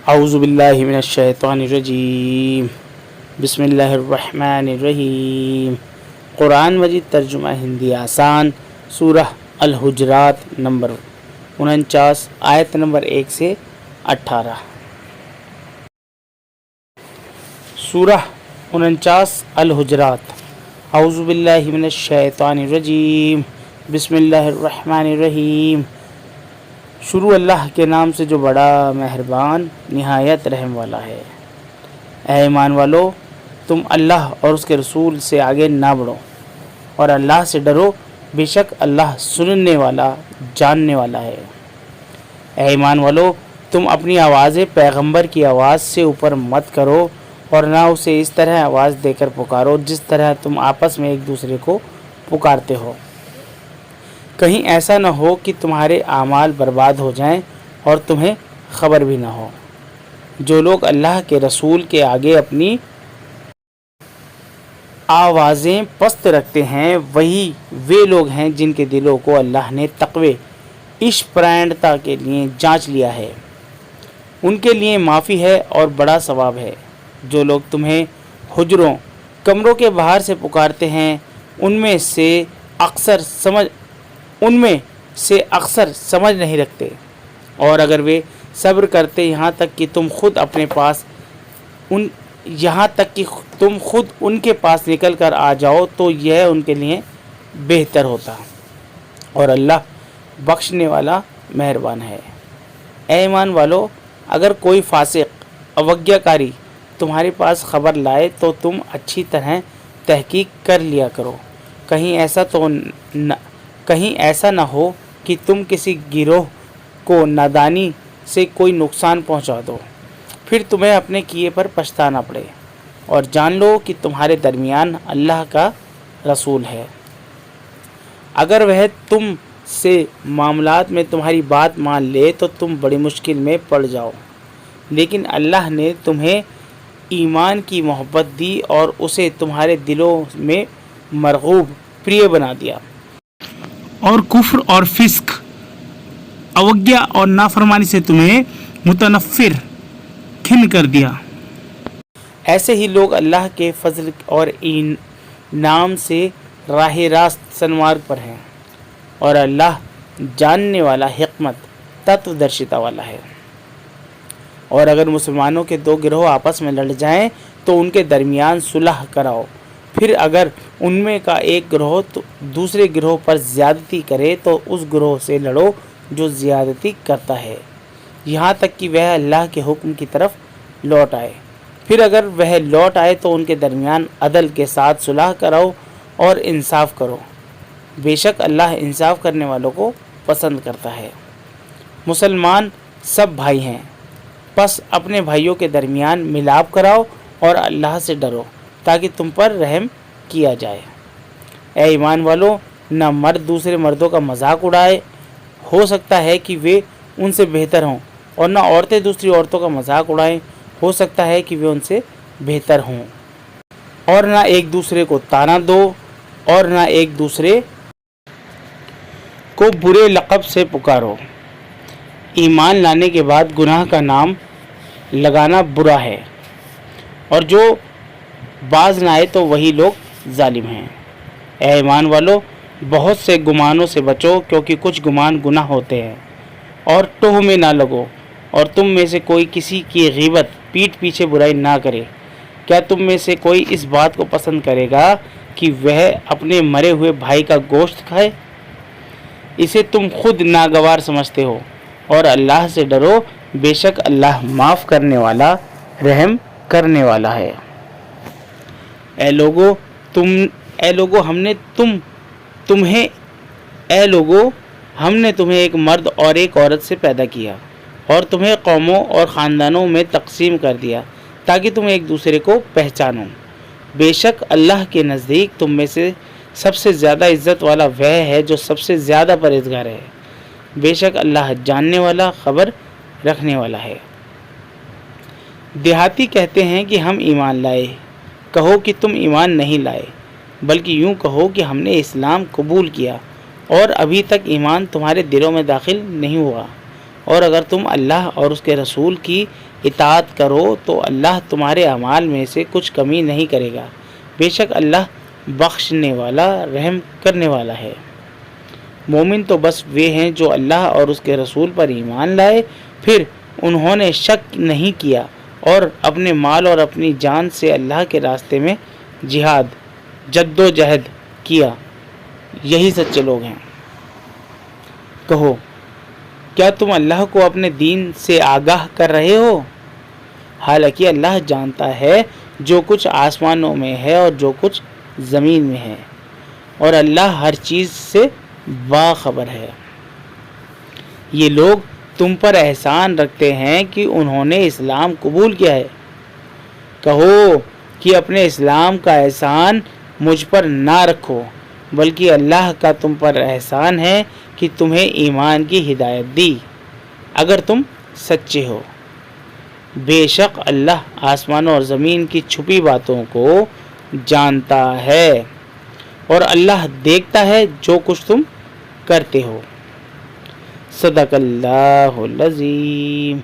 اعوذ باللہ من الشیطان الرجیم، بسم اللہ الرحمن الرحیم۔ قرآن مجید ترجمہ ہندی آسان، سورہ الحجرات نمبر 49 آیت نمبر 1 سے 18۔ سورہ 49 الحجرات۔ اعوذ باللہ من الشیطان الرجیم، بسم اللہ الرحمن الرحیم۔ شروع اللہ کے نام سے جو بڑا مہربان نہایت رحم والا ہے۔ اے ایمان والو، تم اللہ اور اس کے رسول سے آگے نہ بڑھو اور اللہ سے ڈرو، بے شک اللہ سننے والا جاننے والا ہے۔ اے ایمان والو، تم اپنی آوازیں پیغمبر کی آواز سے اوپر مت کرو اور نہ اسے اس طرح آواز دے کر پکارو جس طرح تم آپس میں ایک دوسرے کو پکارتے ہو، کہیں ایسا نہ ہو کہ تمہارے اعمال برباد ہو جائیں اور تمہیں خبر بھی نہ ہو۔ جو لوگ اللہ کے رسول کے آگے اپنی آوازیں پست رکھتے ہیں وہی وہ لوگ ہیں جن کے دلوں کو اللہ نے تقوی عشق پرائنڈتا کے لیے جانچ لیا ہے۔ ان کے لیے معافی ہے اور بڑا ثواب ہے۔ جو لوگ تمہیں حجروں کمروں کے باہر سے پکارتے ہیں ان میں سے اکثر سمجھ نہیں رکھتے، اور اگر وہ صبر کرتے یہاں تک کہ تم خود ان کے پاس نکل کر آ جاؤ تو یہ ان کے لیے بہتر ہوتا، اور اللہ بخشنے والا مہربان ہے۔ اے ایمان والو، اگر کوئی فاسق اوگیا کاری تمہارے پاس خبر لائے تو تم اچھی طرح تحقیق کر لیا کرو، کہیں ایسا نہ ہو کہ تم کسی گروہ کو نادانی سے کوئی نقصان پہنچا دو، پھر تمہیں اپنے کیے پر پچھتانا پڑے۔ اور جان لو کہ تمہارے درمیان اللہ کا رسول ہے، اگر وہ تم سے معاملات میں تمہاری بات مان لے تو تم بڑی مشکل میں پڑ جاؤ، لیکن اللہ نے تمہیں ایمان کی محبت دی اور اسے تمہارے دلوں میں مرغوب پریہ بنا دیا، اور کفر اور فسق، اوگیا اور نافرمانی سے تمہیں متنفر کھن کر دیا۔ ایسے ہی لوگ اللہ کے فضل اور انعام سے راہ راست سنمارگ پر ہیں، اور اللہ جاننے والا، حکمت تتو درشتا والا ہے۔ اور اگر مسلمانوں کے دو گروہ آپس میں لڑ جائیں تو ان کے درمیان صلح کراؤ، پھر اگر ان میں کا ایک گروہ دوسرے گروہ پر زیادتی کرے تو اس گروہ سے لڑو جو زیادتی کرتا ہے، یہاں تک کہ وہ اللہ کے حکم کی طرف لوٹ آئے۔ پھر اگر وہ لوٹ آئے تو ان کے درمیان عدل کے ساتھ صلح کراؤ اور انصاف کرو، بے شک اللہ انصاف کرنے والوں کو پسند کرتا ہے۔ مسلمان سب بھائی ہیں، پس اپنے بھائیوں کے درمیان ملاپ کراؤ اور اللہ سے ڈرو تاکہ تم پر رحم کیا جائے۔ اے ایمان والو، نہ مرد دوسرے مردوں کا مذاق اڑائے، ہو سکتا ہے کہ وہ ان سے بہتر ہوں، اور نہ عورتیں دوسری عورتوں کا مذاق اڑائیں، ہو سکتا ہے کہ وہ ان سے بہتر ہوں، اور نہ ایک دوسرے کو طعنہ دو اور نہ ایک دوسرے کو برے لقب سے پکارو۔ ایمان لانے کے بعد گناہ کا نام لگانا برا ہے، اور جو باز نہ آئے تو وہی لوگ ظالم ہیں۔ اے ایمان والو، بہت سے گمانوں سے بچو، کیونکہ کچھ گمان گناہ ہوتے ہیں، اور ٹوہ میں نہ لگو، اور تم میں سے کوئی کسی کی غیبت پیٹھ پیچھے برائی نہ کرے۔ کیا تم میں سے کوئی اس بات کو پسند کرے گا کہ وہ اپنے مرے ہوئے بھائی کا گوشت کھائے؟ اسے تم خود ناگوار سمجھتے ہو، اور اللہ سے ڈرو، بے شک اللہ معاف کرنے والا، رحم کرنے والا ہے۔ اے لوگو، ہم نے تمہیں ایک مرد اور ایک عورت سے پیدا کیا، اور تمہیں قوموں اور خاندانوں میں تقسیم کر دیا تاکہ تم ایک دوسرے کو پہچانو۔ بے شک اللہ کے نزدیک تم میں سے سب سے زیادہ عزت والا وہ ہے جو سب سے زیادہ پرہیزگار ہے، بے شک اللہ جاننے والا، خبر رکھنے والا ہے۔ دیہاتی کہتے ہیں کہ ہم ایمان لائے، کہو کہ تم ایمان نہیں لائے، بلکہ یوں کہو کہ ہم نے اسلام قبول کیا اور ابھی تک ایمان تمہارے دلوں میں داخل نہیں ہوا، اور اگر تم اللہ اور اس کے رسول کی اطاعت کرو تو اللہ تمہارے اعمال میں سے کچھ کمی نہیں کرے گا، بے شک اللہ بخشنے والا رحم کرنے والا ہے۔ مومن تو بس وہ ہیں جو اللہ اور اس کے رسول پر ایمان لائے، پھر انہوں نے شک نہیں کیا اور اپنے مال اور اپنی جان سے اللہ کے راستے میں جد و جہد کیا، یہی سچے لوگ ہیں۔ کہو، کیا تم اللہ کو اپنے دین سے آگاہ کر رہے ہو؟ حالانکہ اللہ جانتا ہے جو کچھ آسمانوں میں ہے اور جو کچھ زمین میں ہے، اور اللہ ہر چیز سے باخبر ہے۔ یہ لوگ تم پر احسان رکھتے ہیں کہ انہوں نے اسلام قبول کیا ہے۔ کہو کہ اپنے اسلام کا احسان مجھ پر نہ رکھو، بلکہ اللہ کا تم پر احسان ہے کہ تمہیں ایمان کی ہدایت دی، اگر تم سچے ہو۔ بے شک اللہ آسمانوں اور زمین کی چھپی باتوں کو جانتا ہے، اور اللہ دیکھتا ہے جو کچھ تم کرتے ہو۔ صدق اللہ العظیم۔